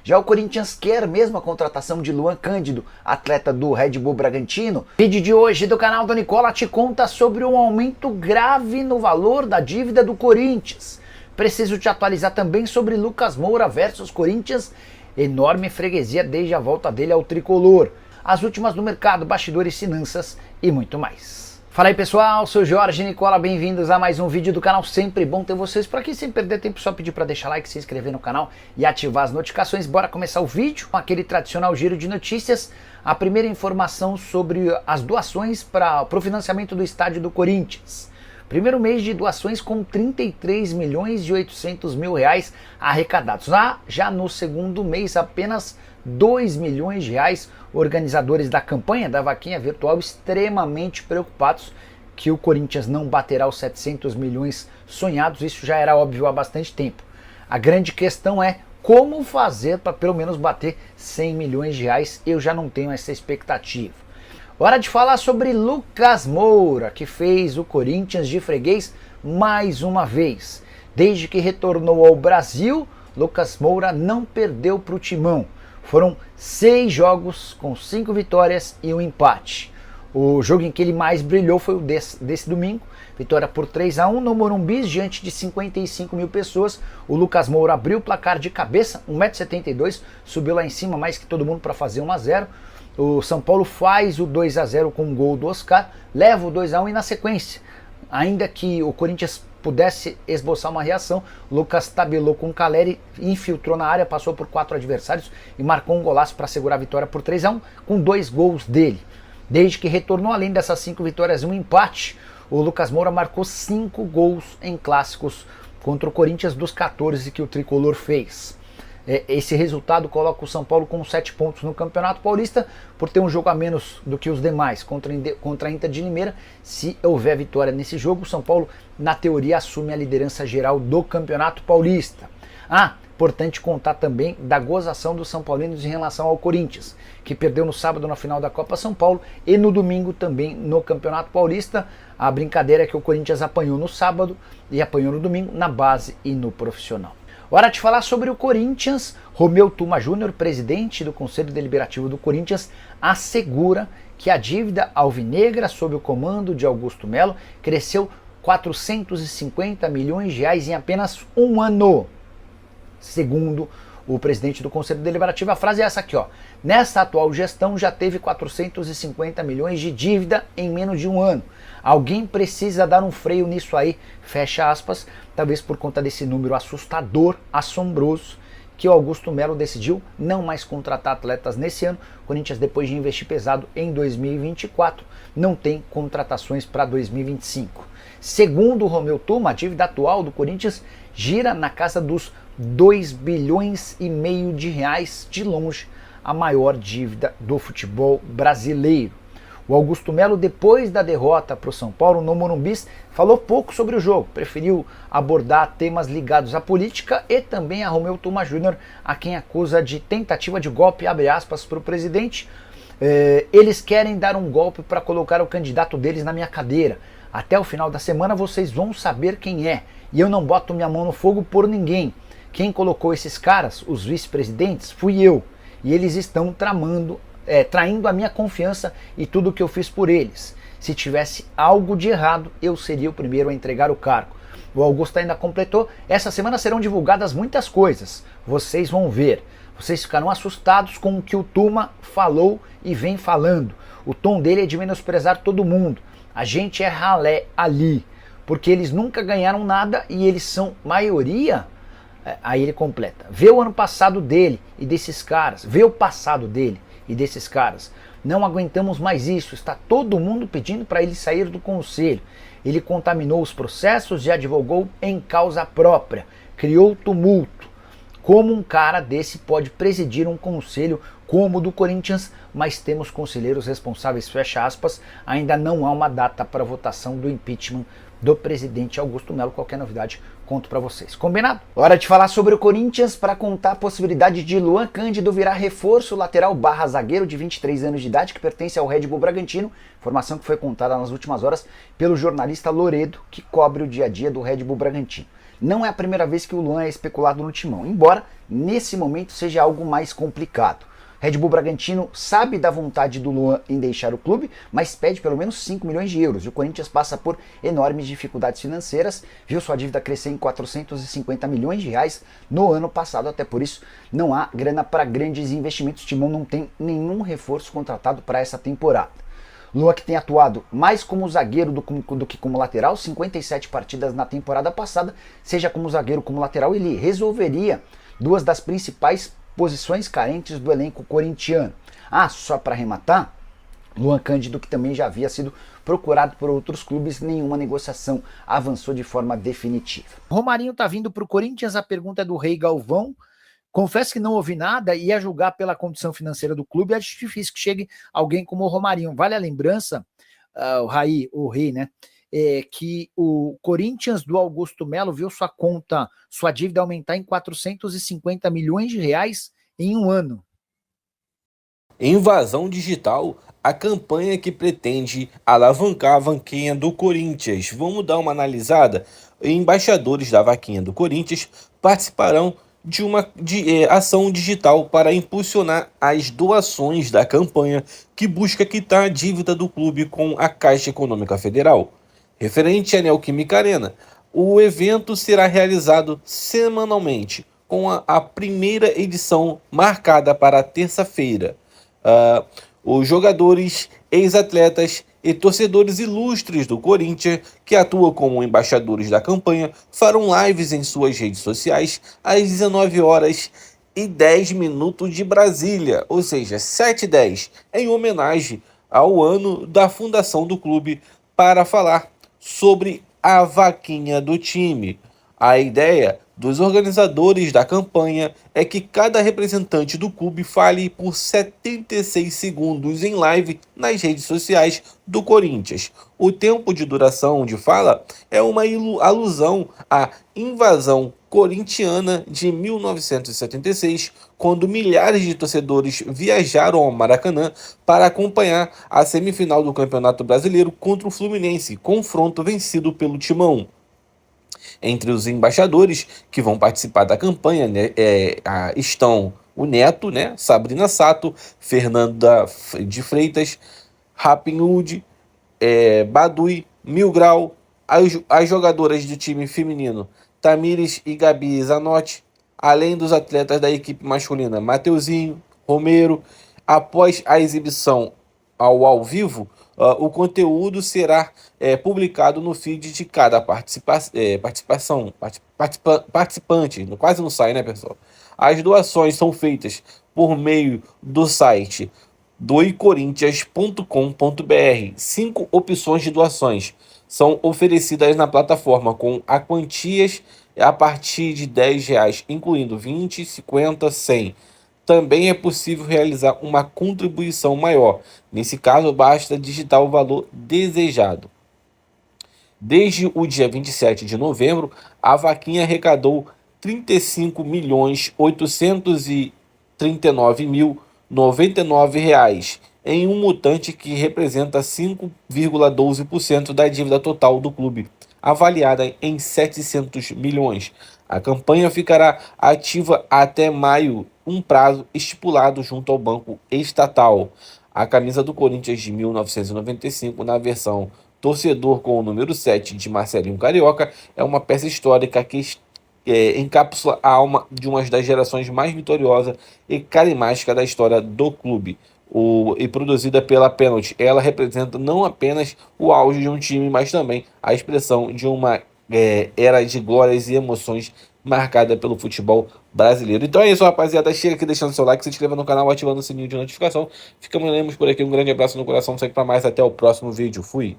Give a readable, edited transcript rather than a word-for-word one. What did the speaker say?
Já o Corinthians quer mesmo a contratação de Luan Cândido, atleta do Red Bull Bragantino. O vídeo de hoje do canal do Nicola te conta sobre um aumento grave no valor da dívida do Corinthians. Preciso te atualizar também sobre Lucas Moura versus Corinthians, enorme freguesia desde a volta dele ao tricolor. As últimas do mercado, bastidores, finanças e muito mais. Fala aí pessoal, sou Jorge Nicola, bem-vindos a mais um vídeo do canal, sempre bom ter vocês por aqui, sem perder tempo, só pedir para deixar like, se inscrever no canal e ativar as notificações. Bora começar o vídeo com aquele tradicional giro de notícias. A primeira informação sobre as doações para o financiamento do estádio do Corinthians. Primeiro mês de doações com 33 milhões e 800 mil reais arrecadados. Já no segundo mês, apenas 2 milhões de reais. Organizadores da campanha da vaquinha virtual extremamente preocupados que o Corinthians não baterá os 700 milhões sonhados. Isso já era óbvio há bastante tempo. A grande questão é como fazer para pelo menos bater 100 milhões de reais. Eu já não tenho essa expectativa. Hora de falar sobre Lucas Moura, que fez o Corinthians de freguês mais uma vez. Desde que retornou ao Brasil, Lucas Moura não perdeu para o Timão. Foram 6 jogos com 5 vitórias e um empate. O jogo em que ele mais brilhou foi o desse domingo. Vitória por 3-1 no Morumbi, diante de 55 mil pessoas. O Lucas Moura abriu o placar de cabeça, 1,72 m, subiu lá em cima mais que todo mundo para fazer 1-0. O São Paulo faz o 2-0 com um gol do Oscar, leva o 2-1 e na sequência, ainda que o Corinthians pudesse esboçar uma reação, Lucas tabelou com o Caleri, infiltrou na área, passou por 4 adversários e marcou um golaço para segurar a vitória por 3-1 com 2 gols dele. Desde que retornou, além dessas 5 vitórias e um empate, o Lucas Moura marcou 5 gols em clássicos contra o Corinthians dos 14 que o tricolor fez. Esse resultado coloca o São Paulo com 7 pontos no Campeonato Paulista, por ter um jogo a menos do que os demais contra a Inter de Limeira. Se houver vitória nesse jogo, o São Paulo, na teoria, assume a liderança geral do Campeonato Paulista. Importante contar também da gozação dos São Paulinos em relação ao Corinthians, que perdeu no sábado na final da Copa São Paulo e no domingo também no Campeonato Paulista. A brincadeira é que o Corinthians apanhou no sábado e apanhou no domingo na base e no profissional. Hora de falar sobre o Corinthians. Romeu Tuma Júnior, presidente do Conselho Deliberativo do Corinthians, assegura que a dívida alvinegra sob o comando de Augusto Melo cresceu 450 milhões de reais em apenas um ano. Segundo o presidente do Conselho Deliberativo, a frase é essa aqui, ó: nessa atual gestão já teve 450 milhões de dívida em menos de um ano. Alguém precisa dar um freio nisso aí, fecha aspas, talvez por conta desse número assustador, assombroso, que o Augusto Melo decidiu não mais contratar atletas nesse ano. O Corinthians, depois de investir pesado em 2024, não tem contratações para 2025. Segundo o Romeu Tuma, a dívida atual do Corinthians gira na casa dos 2 bilhões e meio de reais, de longe a maior dívida do futebol brasileiro. O Augusto Melo, depois da derrota para o São Paulo no Morumbi, falou pouco sobre o jogo, preferiu abordar temas ligados à política e também a Romeu Tuma Júnior, a quem acusa de tentativa de golpe, abre aspas, para o presidente. Eles querem dar um golpe para colocar o candidato deles na minha cadeira. Até o final da semana vocês vão saber quem é, e eu não boto minha mão no fogo por ninguém. Quem colocou esses caras, os vice-presidentes, fui eu, e eles estão traindo a minha confiança e tudo o que eu fiz por eles. Se tivesse algo de errado, eu seria o primeiro a entregar o cargo. O Augusto ainda completou: essa semana serão divulgadas muitas coisas, vocês vão ver. Vocês ficarão assustados com o que o Tuma falou e vem falando. O tom dele é de menosprezar todo mundo. A gente é ralé ali, porque eles nunca ganharam nada e eles são maioria. Aí ele completa: vê o ano passado dele e desses caras, vê o passado dele e desses caras. Não aguentamos mais isso, está todo mundo pedindo para ele sair do conselho. Ele contaminou os processos e advogou em causa própria, criou tumulto. Como um cara desse pode presidir um conselho como o do Corinthians? Mas temos conselheiros responsáveis, fecha aspas. Ainda não há uma data para votação do impeachment do presidente Augusto Melo. Qualquer novidade, conto para vocês. Combinado? Hora de falar sobre o Corinthians para contar a possibilidade de Luan Cândido virar reforço lateral / zagueiro de 23 anos de idade que pertence ao Red Bull Bragantino. Informação que foi contada nas últimas horas pelo jornalista Loredo, que cobre o dia a dia do Red Bull Bragantino. não é a primeira vez que o Luan é especulado no Timão, embora nesse momento seja algo mais complicado. Red Bull Bragantino sabe da vontade do Luan em deixar o clube, mas pede pelo menos 5 milhões de euros. E o Corinthians passa por enormes dificuldades financeiras, viu sua dívida crescer em 450 milhões de reais no ano passado, até por isso não há grana para grandes investimentos. O Timão não tem nenhum reforço contratado para essa temporada. Luan, que tem atuado mais como zagueiro do que como lateral, 57 partidas na temporada passada, seja como zagueiro como lateral, ele resolveria duas das principais posições carentes do elenco corintiano. Só para arrematar, Luan Cândido, que também já havia sido procurado por outros clubes, nenhuma negociação avançou de forma definitiva. Romarinho tá vindo para o Corinthians, a pergunta é do Rei Galvão. Confesso que não ouvi nada e a julgar pela condição financeira do clube, acho difícil que chegue alguém como o Romarinho. Vale a lembrança, o Rei, né? Que o Corinthians do Augusto Melo viu sua dívida aumentar em 450 milhões de reais em um ano. Invasão Digital, a campanha que pretende alavancar a vaquinha do Corinthians. Vamos dar uma analisada? Embaixadores da vaquinha do Corinthians participarão de uma ação digital para impulsionar as doações da campanha que busca quitar a dívida do clube com a Caixa Econômica Federal. Referente à Neoquímica Arena, o evento será realizado semanalmente, com a primeira edição marcada para terça-feira. Os jogadores, ex-atletas e torcedores ilustres do Corinthians, que atuam como embaixadores da campanha, farão lives em suas redes sociais às 19h10 de Brasília, ou seja, 7h10, em homenagem ao ano da fundação do clube, para falar sobre a vaquinha do time. A ideia dos organizadores da campanha é que cada representante do clube fale por 76 segundos em live nas redes sociais do Corinthians. O tempo de duração de fala é uma alusão à invasão corintiana de 1976, quando milhares de torcedores viajaram ao Maracanã para acompanhar a semifinal do Campeonato Brasileiro contra o Fluminense, confronto vencido pelo Timão. Entre os embaixadores que vão participar da campanha, né, estão o Neto, né, Sabrina Sato, Fernanda de Freitas, Rapinwood, Badui, Mil Grau, as jogadoras do time feminino Tamires e Gabi Zanotti, além dos atletas da equipe masculina Mateuzinho, Romero. Após a exibição ao vivo, o conteúdo será publicado no feed de cada participante. Quase não sai, né, pessoal? As doações são feitas por meio do site doicorinthians.com.br. 5 opções de doações são oferecidas na plataforma, com quantias a partir de R$10, incluindo 20, 50, 100. Também é possível realizar uma contribuição maior. Nesse caso, basta digitar o valor desejado. Desde o dia 27 de novembro, a vaquinha arrecadou R$35.839.099 em um montante que representa 5,12% da dívida total do clube, avaliada em 700 milhões. A campanha ficará ativa até maio, um prazo estipulado junto ao Banco Estatal. A camisa do Corinthians de 1995, na versão torcedor com o número 7 de Marcelinho Carioca, é uma peça histórica que encapsula a alma de uma das gerações mais vitoriosas e carismáticas da história do clube. E produzida pela Pênalti, ela representa não apenas o auge de um time, mas também a expressão de uma era de glórias e emoções marcada pelo futebol brasileiro. Então é isso, rapaziada. Chega aqui deixando seu like, se inscreva no canal, ativando o sininho de notificação. Ficamos por aqui. Um grande abraço no coração, segue para mais. Até o próximo vídeo. Fui!